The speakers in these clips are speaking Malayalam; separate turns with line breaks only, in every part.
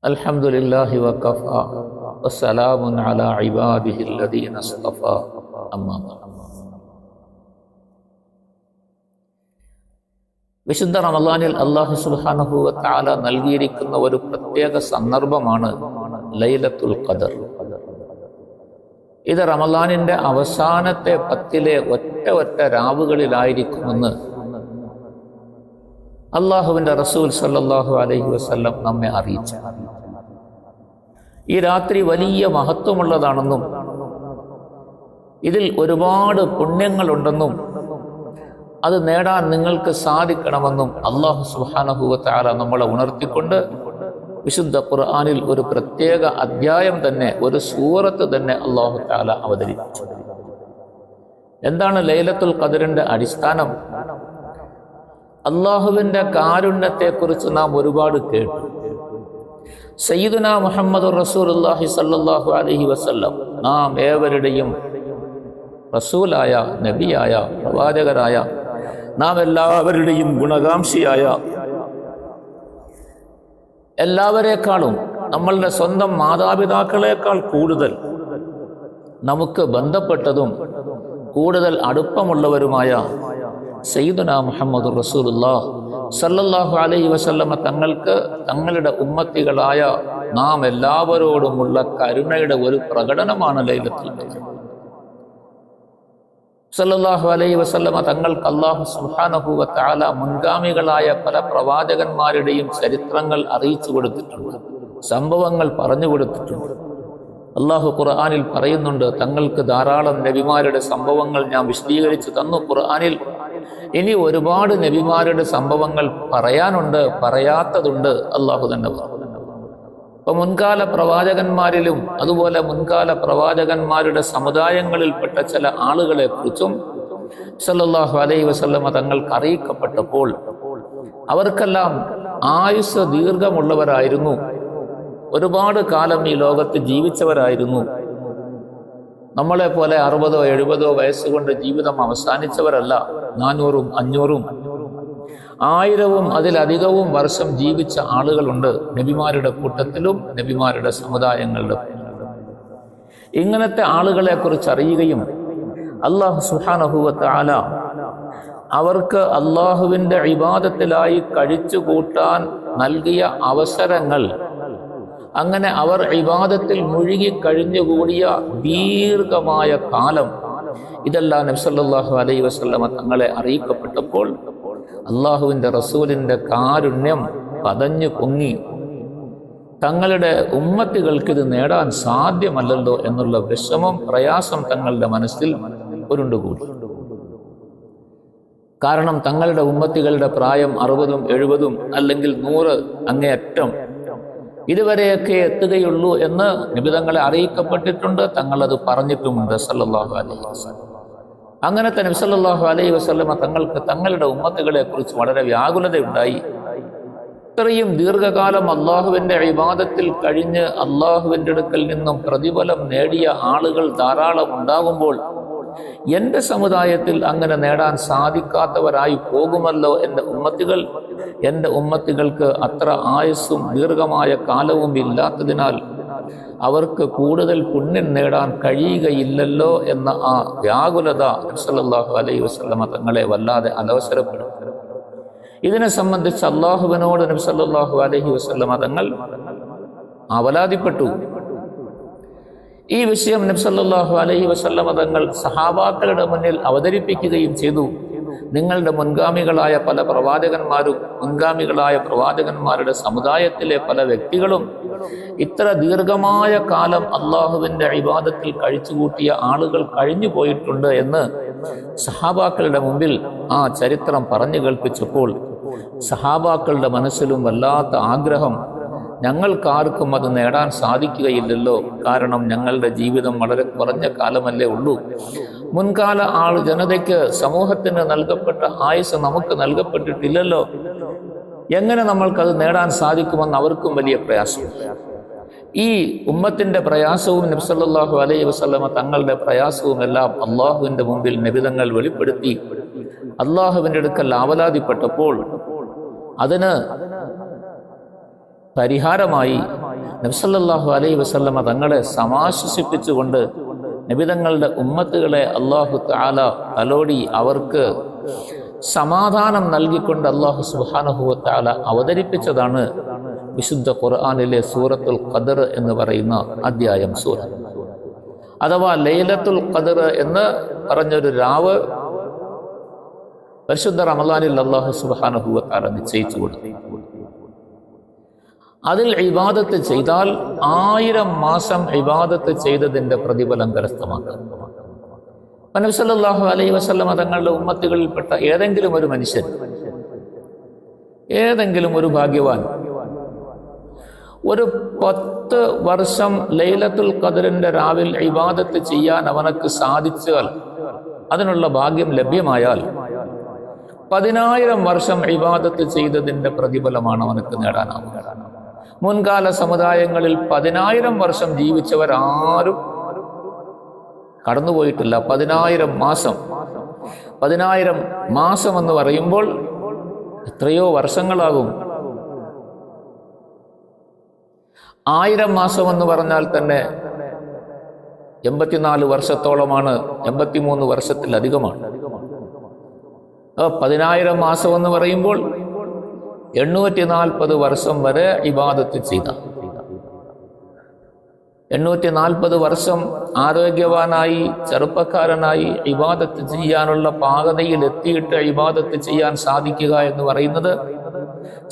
അൽഹംദുലില്ലാഹി വകഫാ വസ്സലാമുൻ അലാ ഇബാദിഹിൽ ലദീന ഇസ്തഫാ അമ്മാ ബഅദ്. വിശുദ്ധ റമളാനിൽ അല്ലാഹു സുബ്ഹാനഹു വ തആല നൽകിയിരിക്കുന്ന ഒരു പ്രത്യേക സന്ദർഭമാണ് ലൈലത്തുൽ ഖദർ. ഇത് റമളാനിന്റെ അവസാനത്തെ 10 ഒറ്റ രാവുകളിലായിരിക്കുമെന്ന് അള്ളാഹുവിന്റെ റസൂൽ സല്ലല്ലാഹു അലൈഹി വസല്ലം നമ്മെ അറിയിച്ചു. ഈ രാത്രി വലിയ മഹത്വമുള്ളതാണെന്നും ഇതിൽ ഒരുപാട് പുണ്യങ്ങളുണ്ടെന്നും അത് നേടാൻ നിങ്ങൾക്ക് സാധിക്കണമെന്നും അല്ലാഹു സുബ്ഹാനഹു വ തആല നമ്മളെ ഉണർത്തിക്കൊണ്ട് വിശുദ്ധ ഖുർആനിൽ ഒരു പ്രത്യേക അധ്യായം തന്നെ, ഒരു സൂറത്ത് തന്നെ അല്ലാഹു തആല അവതരിപ്പിച്ചു. എന്താണ് ലൈലത്തുൽ ഖദറിന്റെ അടിസ്ഥാനം? അള്ളാഹുവിന്റെ കാരുണ്യത്തെക്കുറിച്ച് നാം ഒരുപാട് കേട്ടു. സയ്യിദുനാ മുഹമ്മദുർ റസൂലുള്ളാഹി സ്വല്ലല്ലാഹു അലൈഹി വസല്ലം നാം ഏവരുടെയും റസൂലായ, നബിയായ, പ്രവാചകരായ, നാം എല്ലാവരുടെയും ഗുണകാംക്ഷിയായ, എല്ലാവരെക്കാളും നമ്മളുടെ സ്വന്തം മാതാപിതാക്കളെക്കാൾ കൂടുതൽ നമുക്ക് ബന്ധപ്പെട്ടതും കൂടുതൽ അടുപ്പമുള്ളവരുമായ സയ്യിദുനാ മുഹമ്മദുർ റസൂലുള്ളാഹി സല്ലല്ലാഹു അലൈഹി വസല്ലമ തങ്ങൾക്ക് തങ്ങളുടെ ഉമ്മത്തികളായ നാം എല്ലാവരോടുമുള്ള കരുണയുടെ ഒരു പ്രകടനമാണ് ലൈലത്തുൽ ഖദർ. സല്ലല്ലാഹു അലൈഹി വസല്ലമ തങ്ങൾക്ക് അല്ലാഹു സുബ്ഹാനഹു വ തആല മുൻഗാമികളായ പല പ്രവാചകന്മാരുടെയും ചരിത്രങ്ങൾ അറിയിച്ചു കൊടുത്തിട്ടുണ്ട്, സംഭവങ്ങൾ പറഞ്ഞു കൊടുത്തിട്ടുണ്ട്. അല്ലാഹു ഖുർആനിൽ പറയുന്നുണ്ട്, തങ്ങൾക്ക് ധാരാളം നബിമാരുടെ സംഭവങ്ങൾ ഞാൻ വിശദീകരിച്ചു തന്നു ഖുർആനിൽ. ഇനി ഒരുപാട് നബിമാരുടെ സംഭവങ്ങൾ പറയാനുണ്ട്, പറയാത്തതുണ്ട് അല്ലാഹു തന്നെ പറഞ്ഞു. അപ്പൊ മുൻകാല പ്രവാചകന്മാരിലും അതുപോലെ മുൻകാല പ്രവാചകന്മാരുടെ സമുദായങ്ങളിൽപ്പെട്ട ചില ആളുകളെ കുറിച്ചും സല്ലല്ലാഹു അലൈഹി വസല്ലമ തങ്ങൾക്ക് അറിയിക്കപ്പെട്ടപ്പോൾ അവർക്കെല്ലാം ആയുസ് ദീർഘമുള്ളവരായിരുന്നു, ഒരുപാട് കാലം ഈ ലോകത്ത് ജീവിച്ചവരായിരുന്നു. നമ്മളെ പോലെ 60 70 വയസ്സുകൊണ്ട് ജീവിതം അവസാനിച്ചവരല്ല. 400 500 1000 അതിലധികവും വർഷം ജീവിച്ച ആളുകളുണ്ട് നബിമാരുടെ കൂട്ടത്തിലും നബിമാരുടെ സമുദായങ്ങളുടെ. ഇങ്ങനത്തെ ആളുകളെ കുറിച്ച് അറിയുകയും അല്ലാഹു സുബ്ഹാനഹു വ തആല അവർക്ക് അള്ളാഹുവിന്റെ ഇബാദത്തിലായി കഴിച്ചുകൂട്ടാൻ നൽകിയ അവസരങ്ങൾ, അങ്ങനെ അവർ ഇബാദത്തിൽ മുഴുകി കഴിഞ്ഞുകൂടിയ ദീർഘമായ കാലം, ഇതെല്ലാം നബി സല്ലല്ലാഹു അലൈഹി വസല്ലമ തങ്ങളെ അറിയിക്കപ്പെട്ടപ്പോൾ അള്ളാഹുവിന്റെ റസൂലിന്റെ കാരുണ്യം പതഞ്ഞു പൊങ്ങി. തങ്ങളുടെ ഉമ്മത്തികൾക്ക് ഇത് നേടാൻ സാധ്യമല്ലല്ലോ എന്നുള്ള വിഷമം, പ്രയാസം തങ്ങളുടെ മനസ്സിൽ ഉരുണ്ടുകൂടി. കാരണം തങ്ങളുടെ ഉമ്മത്തികളുടെ പ്രായം 60 70 അല്ലെങ്കിൽ 100 അങ്ങേയറ്റം ഇതുവരെയൊക്കെ എത്തുകയുള്ളൂ എന്ന് നിബിതങ്ങളെ അറിയിക്കപ്പെട്ടിട്ടുണ്ട്, തങ്ങളത് പറഞ്ഞിട്ടുമുണ്ട് സല്ലല്ലാഹു അലൈഹി വസല്ലം. അങ്ങനത്തെ നബി സല്ലല്ലാഹു അലൈഹി വസല്ലമ തങ്ങൾക്ക് തങ്ങളുടെ ഉമ്മത്തുകളെ കുറിച്ച് വളരെ വ്യാകുലതയുണ്ടായി. ഇത്രയും ദീർഘകാലം അള്ളാഹുവിന്റെ ഇബാദത്തിൽ കഴിഞ്ഞ് അള്ളാഹുവിന്റെ അടുക്കൽ നിന്നും പ്രതിഫലം നേടിയ ആളുകൾ ധാരാളം ഉണ്ടാകുമ്പോൾ എന്റെ സമുദായത്തിൽ അങ്ങനെ നേടാൻ സാധിക്കാത്തവരായി പോകുമല്ലോ എൻ്റെ ഉമ്മത്തികൾക്ക് അത്ര ആയുസ്സും ദീർഘമായ കാലവും ഇല്ലാത്തതിനാൽ അവർക്ക് കൂടുതൽ പുണ്യം നേടാൻ കഴിയുകയില്ലല്ലോ എന്ന ആ വ്യാകുലത സല്ലല്ലാഹു അലൈഹി വസല്ലമ തങ്ങളെ വല്ലാതെ അലോസരപ്പെടും. ഇതിനെ സംബന്ധിച്ച് അള്ളാഹുവിനോട് നബി സല്ലല്ലാഹു അലൈഹി വസല്ലമ തങ്ങൾ അവലാതിപ്പെട്ടു. ഈ വിഷയം നബി സല്ലല്ലാഹു അലൈഹി വസല്ലമ തങ്ങൾ സഹാബാക്കളുടെ മുന്നിൽ അവതരിപ്പിക്കുകയും ചെയ്തു. നിങ്ങളുടെ മുൻഗാമികളായ പല പ്രവാചകന്മാരും മുൻഗാമികളായ പ്രവാചകന്മാരുടെ സമുദായത്തിലെ പല വ്യക്തികളും ഇത്ര ദീർഘമായ കാലം അള്ളാഹുവിന്റെ ഇബാദത്തിൽ കഴിച്ചുകൂട്ടിയ ആളുകൾ കഴിഞ്ഞു പോയിട്ടുണ്ട് എന്ന് സഹാബാക്കളുടെ മുമ്പിൽ ആ ചരിത്രം പറഞ്ഞു കേൾപ്പിച്ചപ്പോൾ സഹാബാക്കളുടെ മനസ്സിലും വല്ലാത്ത ആഗ്രഹം, ഞങ്ങൾക്കാർക്കും അത് നേടാൻ സാധിക്കുകയില്ലല്ലോ, കാരണം ഞങ്ങളുടെ ജീവിതം വളരെ കുറഞ്ഞ കാലമല്ലേ ഉള്ളൂ. മുൻകാല ജനതയ്ക്ക്, സമൂഹത്തിന് നൽകപ്പെട്ട ആയുസ് നമുക്ക് നൽകപ്പെട്ടിട്ടില്ലല്ലോ, എങ്ങനെ നമ്മൾക്കത് നേടാൻ സാധിക്കുമെന്ന് അവർക്കും വലിയ പ്രയാസം. ഈ ഉമ്മത്തിന്റെ പ്രയാസവും നബി സല്ലല്ലാഹു അലൈഹി വസല്ലമ തങ്ങളുടെ പ്രയാസവും എല്ലാം അള്ളാഹുവിന്റെ മുമ്പിൽ നബിതങ്ങൾ വെളിപ്പെടുത്തി അള്ളാഹുവിന്റെ അടുക്കൽ ആവലാതിപ്പെട്ടപ്പോൾ അതിന് പരിഹാരമായി നബി സല്ലല്ലാഹു അലൈഹി വസല്ലമ തങ്ങളെ സമാശ്വസിപ്പിച്ചുകൊണ്ട് നബിതങ്ങളുടെ ഉമ്മത്തുകളെ അല്ലാഹു തആല തലോടി അവർക്ക് സമാധാനം നൽകിക്കൊണ്ട് അല്ലാഹു സുബ്ഹാനഹു വ തആല അവതരിപ്പിച്ചതാണ് വിശുദ്ധ ഖുർആനിലെ സൂറത്തുൽ ഖദർ എന്ന് പറയുന്ന അധ്യായം സൂറ. അഥവാ ലൈലത്തുൽ ഖദർ എന്ന് പറഞ്ഞൊരു രാവ് പരിശുദ്ധ റമളാനിൽ അല്ലാഹു സുബ്ഹാനഹു വ തആല നിശ്ചയിച്ചു കൊടുത്തു. അതിൽ ഇബാദത്ത് ചെയ്താൽ 1000 മാസം ഇബാദത്ത് ചെയ്തതിന്റെ പ്രതിഫലം കരസ്ഥമാക്കാം. നബി സല്ലല്ലാഹു അലൈഹി വസല്ലമ തങ്ങളുടെ ഉമ്മത്തുകളിൽപ്പെട്ട ഏതെങ്കിലും ഒരു മനുഷ്യൻ, ഏതെങ്കിലും ഒരു ഭാഗ്യവാൻ ഒരു 10 വർഷം ലൈലത്തുൽ ഖദറിന്റെ രാവിൽ ഇബാദത്ത് ചെയ്യാൻ അവനക്ക് സാധിച്ചാൽ, അതിനുള്ള ഭാഗ്യം ലഭ്യമായാൽ 10,000 വർഷം ഇബാദത്ത് ചെയ്തതിന്റെ പ്രതിഫലമാണ് അവനക്ക് നേടാനാവുക. മുൻകാല സമുദായങ്ങളിൽ 10,000 വർഷം ജീവിച്ചവരാരും കടന്നുപോയിട്ടില്ല. 10,000 മാസം, 10,000 മാസം എന്ന് പറയുമ്പോൾ എത്രയോ വർഷങ്ങളാകും. 1000 മാസം എന്ന് പറഞ്ഞാൽ തന്നെ 84 വർഷത്തോളമാണ്, 83 വർഷത്തിലധികമാണ്. 10,000 മാസം എന്ന് പറയുമ്പോൾ 840 വർഷം വരെ ഇബാദത്ത് ചെയ്ത, 840 വർഷം ആരോഗ്യവാനായി ചെറുപ്പക്കാരനായി ഇബാദത്ത് ചെയ്യാനുള്ള പാകതയിൽ എത്തിയിട്ട് ഇബാദത്ത് ചെയ്യാൻ സാധിക്കുക എന്ന് പറയുന്നത്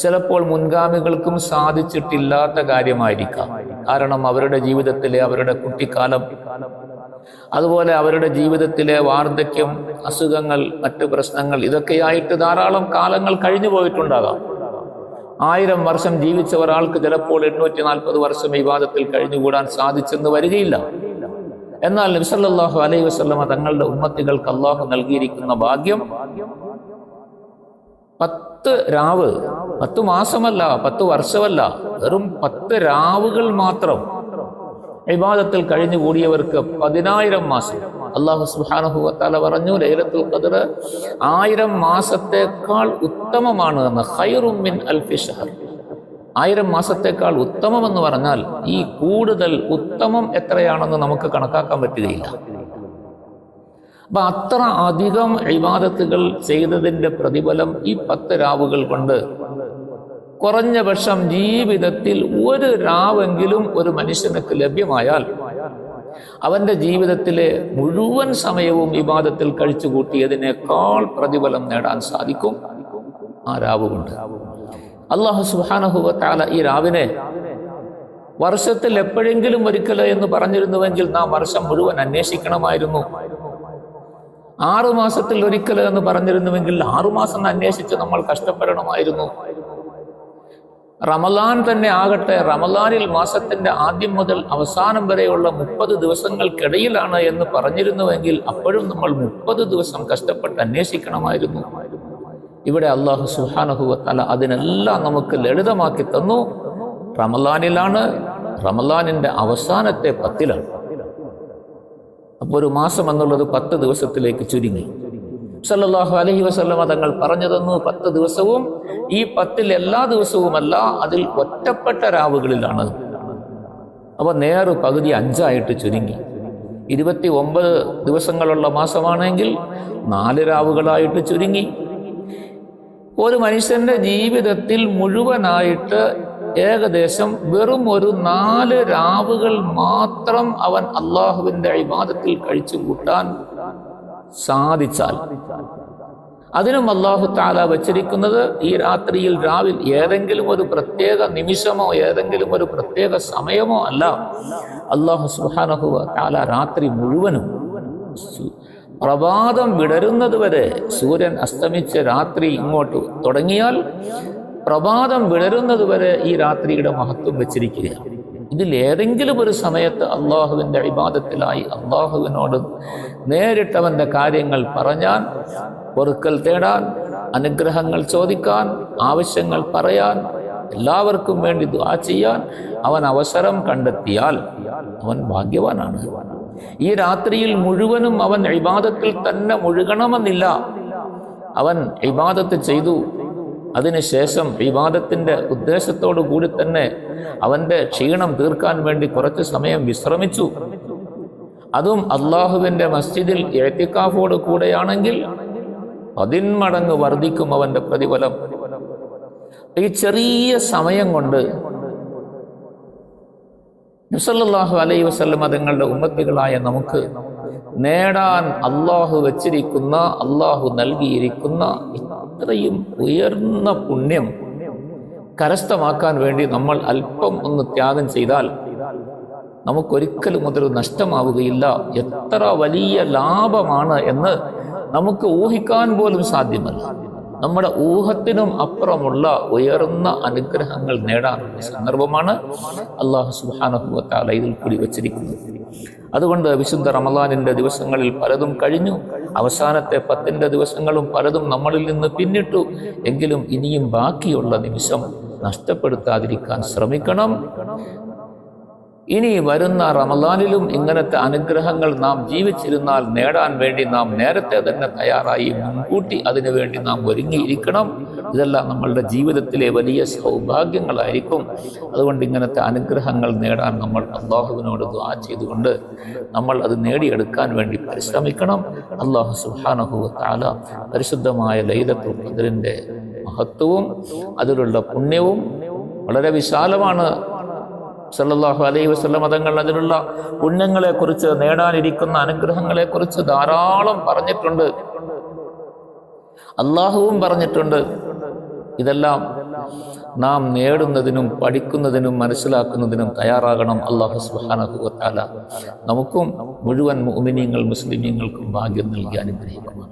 ചിലപ്പോൾ മുൻഗാമികൾക്കും സാധിച്ചിട്ടില്ലാത്ത കാര്യമായിരിക്കാം. കാരണം അവരുടെ ജീവിതത്തിലെ അവരുടെ കുട്ടിക്കാലം, അതുപോലെ അവരുടെ ജീവിതത്തിലെ വാർദ്ധക്യം, അസുഖങ്ങൾ, മറ്റു പ്രശ്നങ്ങൾ, ഇതൊക്കെയായിട്ട് ധാരാളം കാലങ്ങൾ കഴിഞ്ഞു പോയിട്ടുണ്ടാകാം. 1000 വർഷം ജീവിച്ച ഒരാൾക്ക് ചിലപ്പോൾ 840 വർഷം ഇബാദത്തിൽ കഴിഞ്ഞുകൂടാൻ സാധിച്ചെന്ന് വരികയില്ല. എന്നാൽ നബി സല്ലല്ലാഹു അലൈഹി വസല്ലമ തങ്ങളുടെ ഉമ്മത്തികൾക്ക് അല്ലാഹു നൽകിയിരിക്കുന്ന ഭാഗ്യം 10 രാവ്, 10 മാസമല്ല, 10 വർഷമല്ല, വെറും 10 രാവുകൾ മാത്രം ഇബാദത്തിൽ കഴിഞ്ഞുകൂടിയവർക്ക് 10,000 മാസം. അല്ലാഹു സുബ്ഹാനഹു വ തആല പറഞ്ഞു, ലൈലത്തുൽ ഖദർ 1000 മാസത്തേക്കാൾ ഉത്തമമാണ് എന്ന്. ഖൈറും മിൻ അൽഫി ശഹർ. 1000 മാസത്തേക്കാൾ ഉത്തമം എന്ന് പറഞ്ഞാൽ ഈ കൂടുതൽ ഉത്തമം എത്രയാണെന്ന് നമുക്ക് കണക്കാക്കാൻ പറ്റുകയില്ല. അപ്പൊ അത്ര അധികം ഇബാദത്തുകൾ ചെയ്തതിന്റെ പ്രതിഫലം ഈ 10 രാവുകൾ കൊണ്ട് കുറഞ്ഞ പക്ഷം ജീവിതത്തിൽ ഒരു രാവെങ്കിലും ഒരു മനുഷ്യനക്ക് ലഭ്യമായാൽ അവന്റെ ജീവിതത്തിലെ മുഴുവൻ സമയവും ഇബാദത്തിൽ കഴിച്ചു കൂട്ടിയതിനേക്കാൾ പ്രതിഫലം നേടാൻ സാധിക്കും ആ രാവ് കൊണ്ട്. അല്ലാഹു സുബ്ഹാനഹു വ തആല ഈ രാവിനെ വർഷത്തിൽ എപ്പോഴെങ്കിലും ഒരിക്കൽ എന്ന് പറഞ്ഞിരുന്നുവെങ്കിൽ നാം വർഷം മുഴുവൻ അന്വേഷിക്കണമായിരുന്നു. 6 മാസത്തിൽ ഒരിക്കൽ എന്ന് പറഞ്ഞിരുന്നുവെങ്കിൽ 6 മാസം അന്വേഷിച്ച് നമ്മൾ കഷ്ടപ്പെടണമായിരുന്നു. റമളാൻ തന്നെ ആകട്ടെ, റമളാനിൽ മാസത്തിന്റെ ആദ്യം മുതൽ അവസാനം വരെയുള്ള 30 ദിവസങ്ങൾക്കിടയിലാണ് എന്ന് പറഞ്ഞിരുന്നുവെങ്കിൽ അപ്പോഴും നമ്മൾ 30 ദിവസം കഷ്ടപ്പെട്ട് അന്വേഷിക്കണമായിരുന്നു. ഇവിടെ അല്ലാഹു സുബ്ഹാനഹു വ തആല അതിനെല്ലാം നമുക്ക് ലളിതമാക്കി തന്നു. റമളാനിലാണ്, റമളാനിന്റെ അവസാനത്തെ 10-ലാണ്. അപ്പോൾ ഒരു മാസം എന്നുള്ളത് 10 ദിവസത്തിലേക്ക് ചുരുങ്ങി. സല്ലല്ലാഹു അലൈഹി വസല്ലമ തങ്ങൾ പറഞ്ഞു തന്നു, 10 ദിവസവും ഈ 10-ൽ എല്ലാ ദിവസവുമല്ല, അതിൽ ഒറ്റപ്പെട്ട രാവുകളിലാണ്. അപ്പൊ നേര് പകുതി 5 ചുരുങ്ങി. 29 ദിവസങ്ങളുള്ള മാസമാണെങ്കിൽ 4 രാവുകളായിട്ട് ചുരുങ്ങി. ഒരു മനുഷ്യന്റെ ജീവിതത്തിൽ മുഴുവനായിട്ട് ഏകദേശം വെറും ഒരു 4 രാവുകൾ മാത്രം അവൻ അള്ളാഹുവിന്റെ ഇബാദത്തിൽ കഴിച്ചു കൂട്ടാൻ സാധിച്ചാൽ, അതിനും അല്ലാഹു തആല വച്ചിരിക്കുന്നത് ഈ രാത്രിയിൽ രാവിൽ ഏതെങ്കിലും ഒരു പ്രത്യേക നിമിഷമോ ഏതെങ്കിലും ഒരു പ്രത്യേക സമയമോ അല്ല. അല്ലാഹു സുബ്ഹാനഹു വ തആല രാത്രി മുഴുവനും പ്രഭാതം വിടരുന്നത് വരെ, സൂര്യൻ അസ്തമിച്ച് രാത്രി ഇങ്ങോട്ട് തുടങ്ങിയാൽ പ്രഭാതം വിടരുന്നത് വരെ ഈ രാത്രിയുടെ മഹത്വം വെച്ചിരിക്കുകയാണ്. ഇതിൽ ഏതെങ്കിലും ഒരു സമയത്ത് അള്ളാഹുവിൻ്റെ ഇബാദത്തിലായി അള്ളാഹുവിനോട് നേരിട്ടവൻ്റെ കാര്യങ്ങൾ പറഞ്ഞാൻ, പൊറുക്കൽ തേടാൻ, അനുഗ്രഹങ്ങൾ ചോദിക്കാൻ, ആവശ്യങ്ങൾ പറയാൻ, എല്ലാവർക്കും വേണ്ടി ദുആ ചെയ്യാൻ അവൻ അവസരം കണ്ടെത്തിയാൽ അവൻ ഭാഗ്യവാനാണ്. ഈ രാത്രിയിൽ മുഴുവനും അവൻ ഇബാദത്തിൽ തന്നെ മുഴുകണമെന്നില്ല. അവൻ ഇബാദത്ത് ചെയ്തു, അതിനുശേഷം ഇബാദത്തിന്റെ ഉദ്ദേശത്തോടു കൂടി തന്നെ അവന്റെ ക്ഷീണം തീർക്കാൻ വേണ്ടി കുറച്ച് സമയം വിശ്രമിച്ചു. അതും അള്ളാഹുവിന്റെ മസ്ജിദിൽ ഇഅ്തികാഫോട് കൂടെയാണെങ്കിൽ 10 മടങ്ങ് വർദ്ധിക്കും അവന്റെ പ്രതിഫലം. ഈ ചെറിയ സമയം കൊണ്ട് നബി സല്ലല്ലാഹു അലൈഹി വസല്ലം തങ്ങളുടെ ഉമ്മത്തികളായ നമുക്ക് നേടാൻ അള്ളാഹു വെച്ചിരിക്കുന്ന, അള്ളാഹു നൽകിയിരിക്കുന്ന ഇത്രയും ഉയർന്ന പുണ്യം കരസ്ഥമാക്കാൻ വേണ്ടി നമ്മൾ അല്പം ഒന്ന് ത്യാഗം ചെയ്താൽ നമുക്കൊരിക്കലും അതൊരു നഷ്ടമാവുകയില്ല. എത്ര വലിയ ലാഭമാണ് എന്ന് നമുക്ക് ഊഹിക്കാൻ പോലും സാധ്യമല്ല. നമ്മുടെ ഊഹത്തിനും അപ്പുറമുള്ള ഉയർന്ന അനുഗ്രഹങ്ങൾ നേടാനുള്ള സന്ദർഭമാണ് അല്ലാഹു സുബ്ഹാനഹു വ തആല ഇതിൽ കൂടി വച്ചിരിക്കുന്നത്. അതുകൊണ്ട് വിശുദ്ധ റമളാനിന്റെ ദിവസങ്ങളിൽ പലതും കഴിഞ്ഞു, അവസാനത്തെ 10 ദിവസങ്ങളും പലതും നമ്മളിൽ നിന്ന് പിന്നിട്ടു. എങ്കിലും ഇനിയും ബാക്കിയുള്ള നിമിഷം നഷ്ടപ്പെടുത്താതിരിക്കാൻ ശ്രമിക്കണം. ഇനി വരുന്ന റമളാനിലും ഇങ്ങനത്തെ അനുഗ്രഹങ്ങൾ നാം ജീവിച്ചിരുന്നാൽ നേടാൻ വേണ്ടി നാം നേരത്തെ തന്നെ തയ്യാറായി മുൻകൂട്ടി അതിനു വേണ്ടി നാം ഒരുങ്ങിയിരിക്കണം. ഇതെല്ലാം നമ്മളുടെ ജീവിതത്തിലെ വലിയ സൗഭാഗ്യങ്ങളായിരിക്കും. അതുകൊണ്ട് ഇങ്ങനത്തെ അനുഗ്രഹങ്ങൾ നേടാൻ നമ്മൾ അല്ലാഹുവിനോട് ദുആ ചെയ്തുകൊണ്ട് നമ്മൾ അത് നേടിയെടുക്കാൻ വേണ്ടി പരിശ്രമിക്കണം. അല്ലാഹു സുബ്ഹാനഹു വ തആല പരിശുദ്ധമായ ലൈലത്തുൽ ഖദ്റിന്റെ മഹത്വവും അതിലുള്ള പുണ്യവും വളരെ വിശാലമാണ്. സല്ലല്ലാഹു അലൈഹി വസല്ലം തങ്ങൾ അതിലുള്ള പുണ്യങ്ങളെക്കുറിച്ച്, നേടാനിരിക്കുന്ന അനുഗ്രഹങ്ങളെക്കുറിച്ച് ധാരാളം പറഞ്ഞിട്ടുണ്ട്. അള്ളാഹുവും പറഞ്ഞിട്ടുണ്ട്. ഇതെല്ലാം നാം നേടുന്നതിനും പഠിക്കുന്നതിനും മനസ്സിലാക്കുന്നതിനും തയ്യാറാകണം. അല്ലാഹു സുബ്ഹാനഹു വ തആല നമുക്കും മുഴുവൻ മുഅ്മിനീങ്ങൾ മുസ്ലിമീങ്ങൾക്കും ഭാഗ്യം നൽകി അനുഗ്രഹിക്കുന്നു.